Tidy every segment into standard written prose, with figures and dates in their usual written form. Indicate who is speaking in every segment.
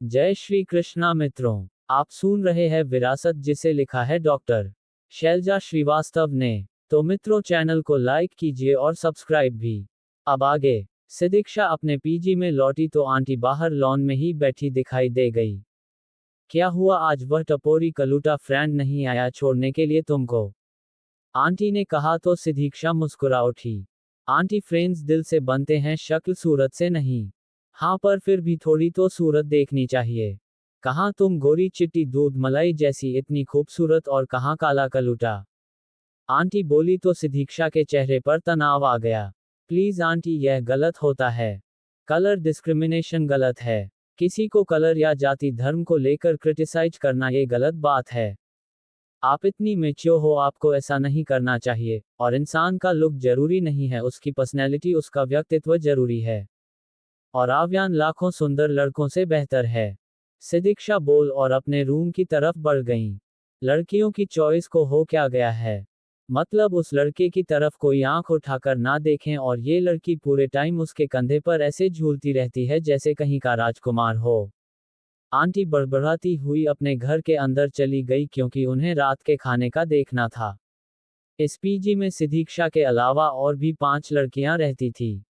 Speaker 1: जय श्री कृष्णा मित्रों, आप सुन रहे हैं विरासत जिसे लिखा है डॉक्टर शैलजा श्रीवास्तव ने। तो मित्रों चैनल को लाइक कीजिए और सब्सक्राइब भी। अब आगे। सिदीक्षा अपने पीजी में लौटी तो आंटी बाहर लॉन में ही बैठी दिखाई दे गई। क्या हुआ, आज वह टपोरी कलूटा फ्रेंड नहीं आया छोड़ने के लिए तुमको? आंटी ने कहा तो सिदीक्षा मुस्कुरा उठी। आंटी फ्रेंड्स दिल से बनते हैं, शक्ल सूरत से नहीं। हाँ, पर फिर भी थोड़ी तो सूरत देखनी चाहिए। कहाँ तुम गोरी चिट्टी दूध मलाई जैसी इतनी खूबसूरत और कहाँ काला कलूटा। आंटी बोली तो सिदीक्षा के चेहरे पर तनाव आ गया। प्लीज आंटी, यह गलत होता है। कलर डिस्क्रिमिनेशन गलत है। किसी को कलर या जाति धर्म को लेकर क्रिटिसाइज करना ये गलत बात है। आप इतनी मैच्योर हो, आपको ऐसा नहीं करना चाहिए। और इंसान का लुक जरूरी नहीं है, उसकी पर्सनैलिटी, उसका व्यक्तित्व जरूरी है। और आव्यान लाखों सुंदर लड़कों से बेहतर है। सिदीक्षा बोल और अपने रूम की तरफ बढ़ गईं। लड़कियों की चॉइस को हो क्या गया है? मतलब उस लड़के की तरफ कोई आंख उठाकर ना देखें और ये लड़की पूरे टाइम उसके कंधे पर ऐसे झूलती रहती है जैसे कहीं का राजकुमार हो। आंटी बड़बड़ाती हुई अपने घर के अंदर चली गई क्योंकि उन्हें रात के खाने का देखना था। इस पीजी में सिदीक्षा के अलावा और भी 5 लड़कियां रहती थी।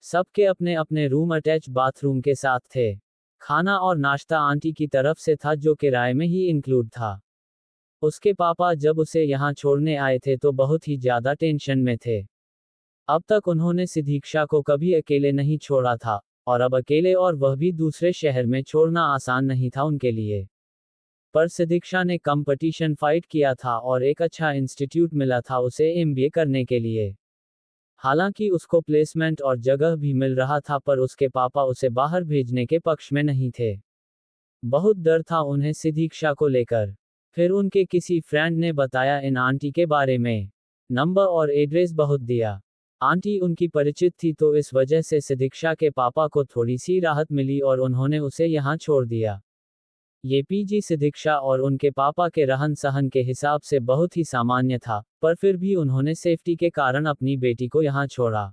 Speaker 1: सबके अपने अपने रूम अटैच बाथरूम के साथ थे। खाना और नाश्ता आंटी की तरफ से था जो किराए में ही इंक्लूड था। उसके पापा जब उसे यहाँ छोड़ने आए थे तो बहुत ही ज्यादा टेंशन में थे। अब तक उन्होंने सिदीक्षा को कभी अकेले नहीं छोड़ा था, और अब अकेले, और वह भी दूसरे शहर में, छोड़ना आसान नहीं था उनके लिए। पर सिदीक्षा ने कंपटीशन फाइट किया था और एक अच्छा इंस्टीट्यूट मिला था उसे एमबीए करने के लिए। हालांकि उसको प्लेसमेंट और जगह भी मिल रहा था, पर उसके पापा उसे बाहर भेजने के पक्ष में नहीं थे। बहुत डर था उन्हें सिदीक्षा को लेकर। फिर उनके किसी फ्रेंड ने बताया इन आंटी के बारे में। नंबर और एड्रेस बहुत दिया। आंटी उनकी परिचित थी तो इस वजह से सिदीक्षा के पापा को थोड़ी सी राहत मिली और उन्होंने उसे यहाँ छोड़ दिया। ये पीजी सिदीक्षा और उनके पापा के रहन सहन के हिसाब से बहुत ही सामान्य था, पर फिर भी उन्होंने सेफ्टी के कारण अपनी बेटी को यहाँ छोड़ा।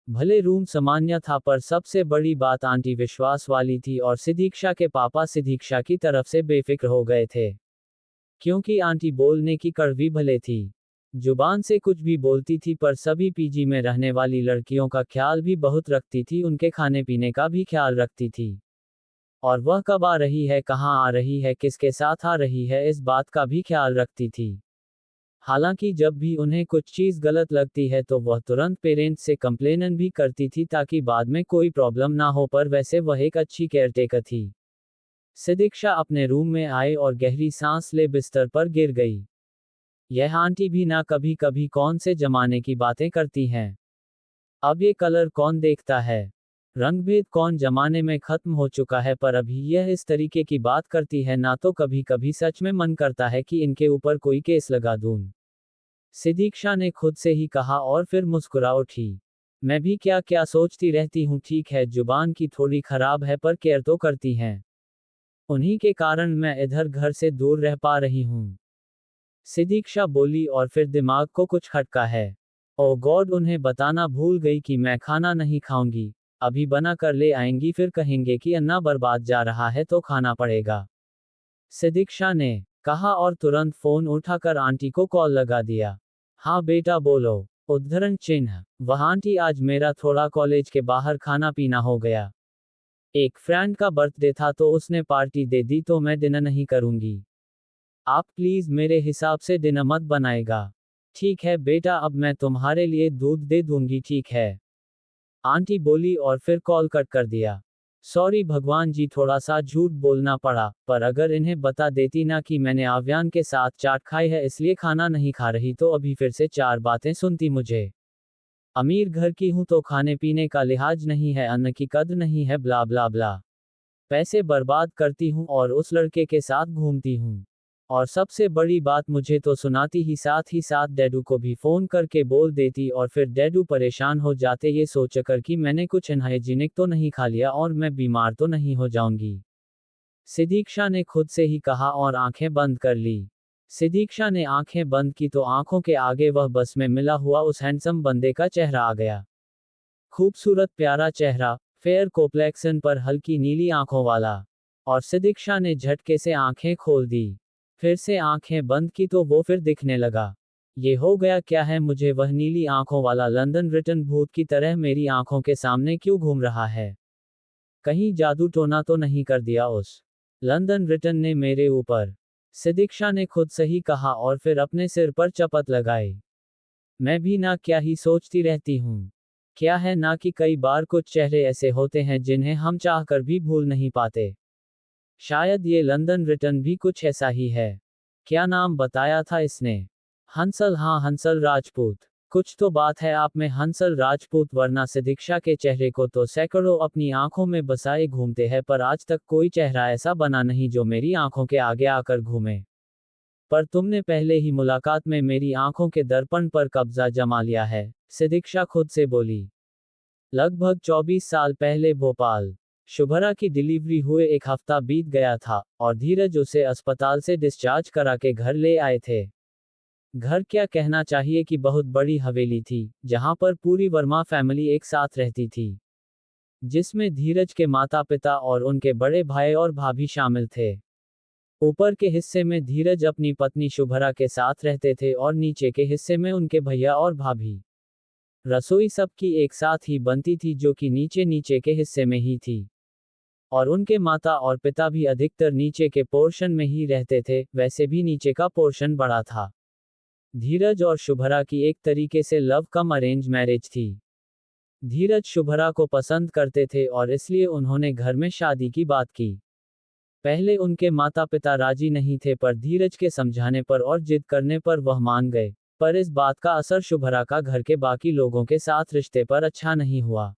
Speaker 1: भले रूम सामान्य था, पर सबसे बड़ी बात आंटी विश्वास वाली थी और सिदीक्षा के पापा सिदीक्षा की तरफ से बेफिक्र हो गए थे। क्योंकि आंटी बोलने की कड़वी भले थी, जुबान से कुछ भी बोलती थी, पर सभी पीजी में रहने वाली लड़कियों का ख्याल भी बहुत रखती थी, उनके खाने पीने का भी ख्याल रखती थी। और वह कब आ रही है, कहाँ आ रही है, किसके साथ आ रही है, इस बात का भी ख्याल रखती थी। हालांकि जब भी उन्हें कुछ चीज गलत लगती है तो वह तुरंत पेरेंट्स से कंप्लेन भी करती थी ताकि बाद में कोई प्रॉब्लम ना हो, पर वैसे वह एक अच्छी केयरटेकर थी। सिदीक्षा अपने रूम में आई और गहरी सांस ले बिस्तर पर गिर गई। यह आंटी भी ना कभी कभी कौन से जमाने की बातें करती हैं। अब ये कलर कौन देखता है, रंगभेद कौन जमाने में खत्म हो चुका है, पर अभी यह इस तरीके की बात करती है ना, तो कभी कभी सच में मन करता है कि इनके ऊपर कोई केस लगा दूं। सिदीक्षा ने खुद से ही कहा और फिर मुस्कुरा उठी। मैं भी क्या क्या सोचती रहती हूँ, ठीक है जुबान की थोड़ी खराब है पर केयर तो करती हैं। उन्हीं के कारण मैं इधर घर से दूर रह पा रही हूँ। सिदीक्षा बोली और फिर दिमाग को कुछ खटका है। ओ गॉड, उन्हें बताना भूल गई कि मैं खाना नहीं खाऊंगी। अभी बना कर ले आएंगी, फिर कहेंगे कि अन्ना बर्बाद जा रहा है तो खाना पड़ेगा, सिदीक्षा ने कहा और तुरंत फोन उठाकर आंटी को कॉल लगा दिया। हाँ बेटा बोलो। उद्धरण चिन्ह। वह आंटी, आज मेरा थोड़ा कॉलेज के बाहर खाना पीना हो गया। एक फ्रेंड का बर्थडे था तो उसने पार्टी दे दी, तो मैं डिनर नहीं करूंगी। आप प्लीज मेरे हिसाब से डिनर मत बनाएगा। ठीक है बेटा, अब मैं तुम्हारे लिए दूध दे दूंगी, ठीक है, आंटी बोली और फिर कॉल कट कर दिया। सॉरी भगवान जी, थोड़ा सा झूठ बोलना पड़ा, पर अगर इन्हें बता देती ना कि मैंने आव्यान के साथ चाट खाई है इसलिए खाना नहीं खा रही, तो अभी फिर से 4 बातें सुनती मुझे। अमीर घर की हूं तो खाने पीने का लिहाज नहीं है, अन्न की कद्र नहीं है, ब्ला ब्ला ब्ला। पैसे बर्बाद करती हूं और उस लड़के के साथ घूमती हूं। और सबसे बड़ी बात, मुझे तो सुनाती ही साथ डैडू को भी फोन करके बोल देती और फिर डैडू परेशान हो जाते ये सोचकर कि मैंने कुछ अनहाइजीनिक तो नहीं खा लिया और मैं बीमार तो नहीं हो जाऊंगी। सिदीक्षा ने खुद से ही कहा और आंखें बंद कर ली। सिदीक्षा ने आंखें बंद की तो आंखों के आगे वह बस में मिला हुआ उस हैंडसम बंदे का चेहरा आ गया। खूबसूरत प्यारा चेहरा, फेयर कोप्लेक्सन पर हल्की नीली आंखों वाला। और सिदीक्षा ने झटके से आंखें खोल दी। फिर से आंखें बंद की तो वो फिर दिखने लगा। ये हो गया क्या है मुझे, वह नीली आंखों वाला लंदन रिटन भूत की तरह मेरी आंखों के सामने क्यों घूम रहा है? कहीं जादू टोना तो नहीं कर दिया उस लंदन रिटन ने मेरे ऊपर? सिदीक्षा ने खुद सही कहा और फिर अपने सिर पर चपत लगाई। मैं भी ना क्या ही सोचती रहती हूँ। क्या है ना कि कई बार कुछ चेहरे ऐसे होते हैं जिन्हें हम चाहकर भी भूल नहीं पाते। शायद ये लंदन रिटर्न भी कुछ ऐसा ही है। क्या नाम बताया था इसने? हंसल। हाँ, हंसल राजपूत। कुछ तो बात है आप में हंसल राजपूत, वरना सिदीक्षा के चेहरे को तो सैकड़ों अपनी आंखों में बसाए घूमते हैं, पर आज तक कोई चेहरा ऐसा बना नहीं जो मेरी आंखों के आगे आकर घूमे। पर तुमने पहले ही मुलाकात में मेरी आंखों के दर्पण पर कब्जा जमा लिया है, सिदीक्षा खुद से बोली। लगभग 24 साल पहले भोपाल। शुभरा की डिलीवरी हुए एक हफ्ता बीत गया था और धीरज उसे अस्पताल से डिस्चार्ज करा के घर ले आए थे। घर क्या कहना चाहिए कि बहुत बड़ी हवेली थी, जहां पर पूरी वर्मा फैमिली एक साथ रहती थी, जिसमें धीरज के माता पिता और उनके बड़े भाई और भाभी शामिल थे। ऊपर के हिस्से में धीरज अपनी पत्नी शुभरा के साथ रहते थे और नीचे के हिस्से में उनके भैया और भाभी। रसोई सबकी एक साथ ही बनती थी, जो कि नीचे नीचे के हिस्से में ही थी। और उनके माता और पिता भी अधिकतर नीचे के पोर्शन में ही रहते थे, वैसे भी नीचे का पोर्शन बड़ा था। धीरज और शुभरा की एक तरीके से लव कम अरेंज मैरिज थी। धीरज शुभरा को पसंद करते थे और इसलिए उन्होंने घर में शादी की बात की। पहले उनके माता पिता राजी नहीं थे, पर धीरज के समझाने पर और जिद करने पर वह मान गए। पर इस बात का असर शुभरा का घर के बाकी लोगों के साथ रिश्ते पर अच्छा नहीं हुआ।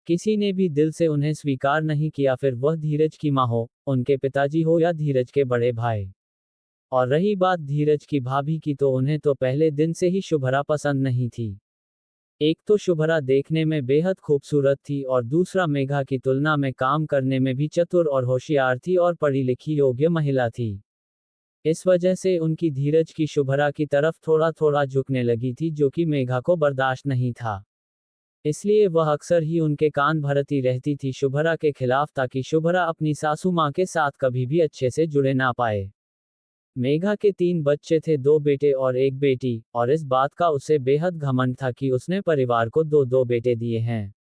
Speaker 1: किसी ने भी दिल से उन्हें स्वीकार नहीं किया, फिर वह धीरज की माँ हो, उनके पिताजी हो या धीरज के बड़े भाई। और रही बात धीरज की भाभी की, तो उन्हें तो पहले दिन से ही शुभरा पसंद नहीं थी। एक तो शुभरा देखने में बेहद खूबसूरत थी और दूसरा मेघा की तुलना में काम करने में भी चतुर और होशियार थी और पढ़ी लिखी योग्य महिला थी। इस वजह से उनकी धीरज की शुभरा की तरफ थोड़ा थोड़ा झुकने लगी थी, जो कि मेघा को बर्दाश्त नहीं था। इसलिए वह अक्सर ही उनके कान भरती रहती थी शुभरा के खिलाफ, ताकि शुभरा अपनी सासू माँ के साथ कभी भी अच्छे से जुड़े ना पाए। मेघा के 3 बच्चे थे, 2 बेटे और 1 बेटी, और इस बात का उसे बेहद घमंड था कि उसने परिवार को 2 बेटे दिए हैं।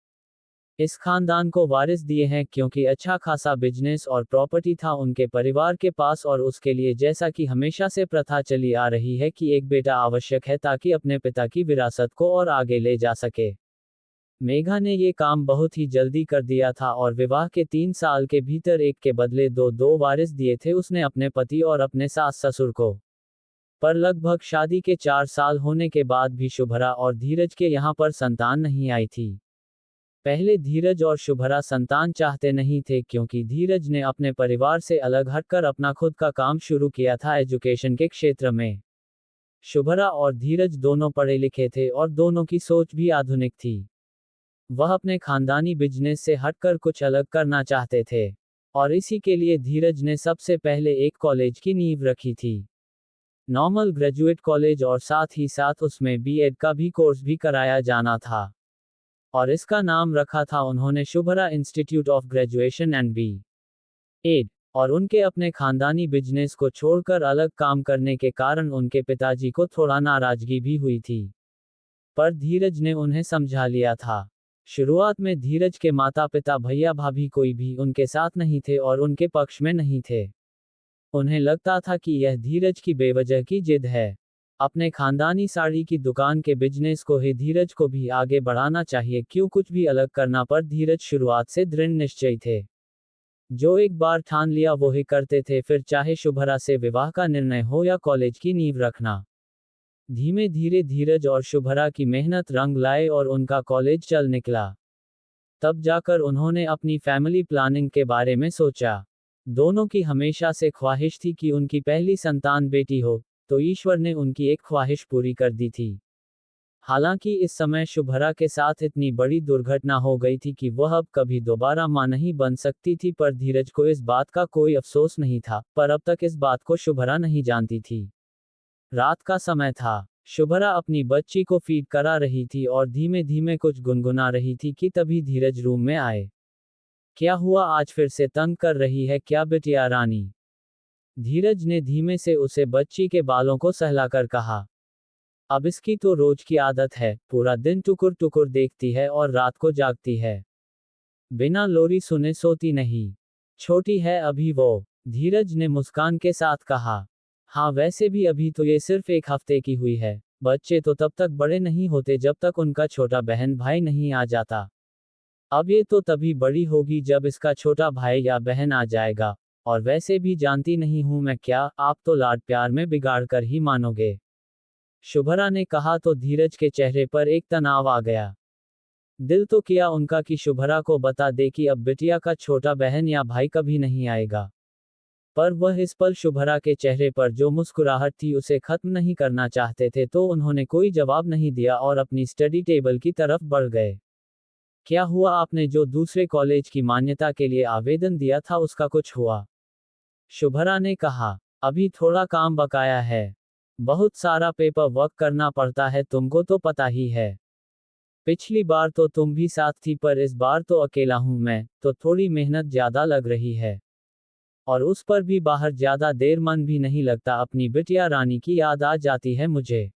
Speaker 1: इस खानदान को वारिस दिए हैं क्योंकि अच्छा खासा बिजनेस और प्रॉपर्टी था उनके परिवार के पास, और उसके लिए जैसा कि हमेशा से प्रथा चली आ रही है कि एक बेटा आवश्यक है ताकि अपने पिता की विरासत को और आगे ले जा सके। मेघा ने ये काम बहुत ही जल्दी कर दिया था और विवाह के 3 साल के भीतर एक के बदले दो वारिस दिए थे उसने अपने पति और अपने सास ससुर को। पर लगभग शादी के 4 साल होने के बाद भी शुभरा और धीरज के यहाँ पर संतान नहीं आई थी। पहले धीरज और शुभरा संतान चाहते नहीं थे क्योंकि धीरज ने अपने परिवार से अलग हटकर अपना खुद का काम शुरू किया था एजुकेशन के क्षेत्र में। शुभरा और धीरज दोनों पढ़े लिखे थे और दोनों की सोच भी आधुनिक थी। वह अपने खानदानी बिजनेस से हटकर कुछ अलग करना चाहते थे, और इसी के लिए धीरज ने सबसे पहले एक कॉलेज की नींव रखी थी। नॉर्मल ग्रेजुएट कॉलेज, और साथ ही साथ उसमें बीएड का भी कोर्स भी कराया जाना था। और इसका नाम रखा था उन्होंने Shubhra institute of graduation and B Ed. और उनके अपने खानदानी बिजनेस को छोड़कर अलग काम करने के कारण उनके पिताजी को थोड़ा नाराजगी भी हुई थी, पर धीरज ने उन्हें समझा लिया था। शुरुआत में धीरज के माता पिता भैया भाभी कोई भी उनके साथ नहीं थे और उनके पक्ष में नहीं थे। उन्हें लगता था कि यह धीरज की बेवजह की जिद है। अपने खानदानी साड़ी की दुकान के बिजनेस को ही धीरज को भी आगे बढ़ाना चाहिए, क्यों कुछ भी अलग करना, पर धीरज शुरुआत से दृढ़ निश्चयी थे। जो एक बार ठान लिया वो ही करते थे, फिर चाहे शुभरा से विवाह का निर्णय हो या कॉलेज की नींव रखना। धीमे धीरे धीरज और शुभरा की मेहनत रंग लाए और उनका कॉलेज चल निकला। तब जाकर उन्होंने अपनी फैमिली प्लानिंग के बारे में सोचा। दोनों की हमेशा से ख्वाहिश थी कि उनकी पहली संतान बेटी हो, तो ईश्वर ने उनकी एक ख्वाहिश पूरी कर दी थी। हालांकि इस समय शुभरा के साथ इतनी बड़ी दुर्घटना हो गई थी कि वह अब कभी दोबारा मां नहीं बन सकती थी, पर धीरज को इस बात का कोई अफसोस नहीं था, पर अब तक इस बात को शुभरा नहीं जानती थी। रात का समय था। शुभरा अपनी बच्ची को फीड करा रही थी और धीमे धीमे कुछ गुनगुना रही थी कि तभी धीरज रूम में आए। क्या हुआ, आज फिर से तंग कर रही है क्या बिटिया रानी? धीरज ने धीमे से उसे बच्ची के बालों को सहलाकर कहा। अब इसकी तो रोज की आदत है, पूरा दिन टुकुर टुकुर देखती है और रात को जागती है। बिना लोरी सुने सोती नहीं। छोटी है अभी वो, धीरज ने मुस्कान के साथ कहा। हाँ वैसे भी अभी तो ये सिर्फ 1 हफ्ते की हुई है, बच्चे तो तब तक बड़े नहीं होते जब तक उनका छोटा बहन भाई नहीं आ जाता। अब ये तो तभी बड़ी होगी जब इसका छोटा भाई या बहन आ जाएगा, और वैसे भी जानती नहीं हूं मैं क्या, आप तो लाड प्यार में बिगाड़ कर ही मानोगे। शुभ्रा ने कहा तो धीरज के चेहरे पर एक तनाव आ गया। दिल तो किया उनका कि शुभ्रा को बता दे कि अब बिटिया का छोटा बहन या भाई कभी नहीं आएगा, पर वह इस पल शुभ्रा के चेहरे पर जो मुस्कुराहट थी उसे खत्म नहीं करना चाहते थे, तो उन्होंने कोई जवाब नहीं दिया और अपनी स्टडी टेबल की तरफ बढ़ गए। क्या हुआ, आपने जो दूसरे कॉलेज की मान्यता के लिए आवेदन दिया था उसका कुछ हुआ? शुभ्रा ने कहा। अभी थोड़ा काम बकाया है, बहुत सारा पेपर वर्क करना पड़ता है, तुमको तो पता ही है। पिछली बार तो तुम भी साथ थी, पर इस बार तो अकेला हूं मैं, तो थोड़ी मेहनत ज्यादा लग रही है। और उस पर भी बाहर ज्यादा देर मन भी नहीं लगता, अपनी बिटिया रानी की याद आ जाती है मुझे।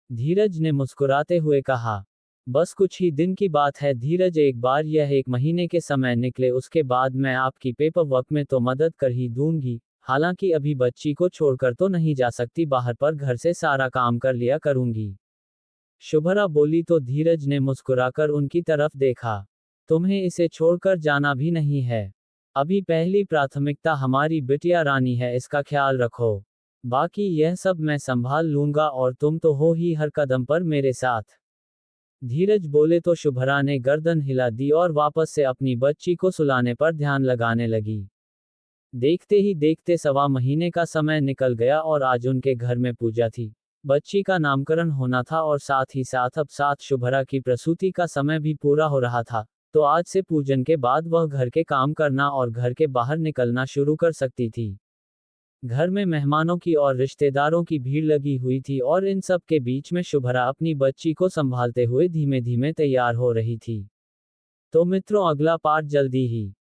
Speaker 1: धीरज ने मुस्कुराते हुए कहा। बस कुछ ही दिन की बात है धीरज, एक बार यह 1 महीने के समय निकले उसके बाद मैं आपकी पेपर वर्क में तो मदद कर ही दूंगी, हालांकि अभी बच्ची को छोड़कर तो नहीं जा सकती बाहर, पर घर से सारा काम कर लिया करूंगी। शुभ्रा बोली तो धीरज ने मुस्कुराकर उनकी तरफ देखा। तुम्हें इसे छोड़कर जाना भी नहीं है, अभी पहली प्राथमिकता हमारी बिटिया रानी है, इसका ख्याल रखो। बाकी यह सब मैं संभाल लूंगा, और तुम तो हो ही हर कदम पर मेरे साथ। धीरज बोले तो शुभ्रा ने गर्दन हिला दी और वापस से अपनी बच्ची को सुलाने पर ध्यान लगाने लगी। देखते ही देखते 1.25 महीने का समय निकल गया और आज उनके घर में पूजा थी। बच्ची का नामकरण होना था और साथ ही साथ अब साथ शुभ्रा की प्रसूति का समय भी पूरा हो रहा था, तो आज से पूजन के बाद वह घर के काम करना और घर के बाहर निकलना शुरू कर सकती थी। घर में मेहमानों की और रिश्तेदारों की भीड़ लगी हुई थी और इन सब के बीच में शुभ्रा अपनी बच्ची को संभालते हुए धीमे धीमे तैयार हो रही थी। तो मित्रों, अगला पार्ट जल्दी ही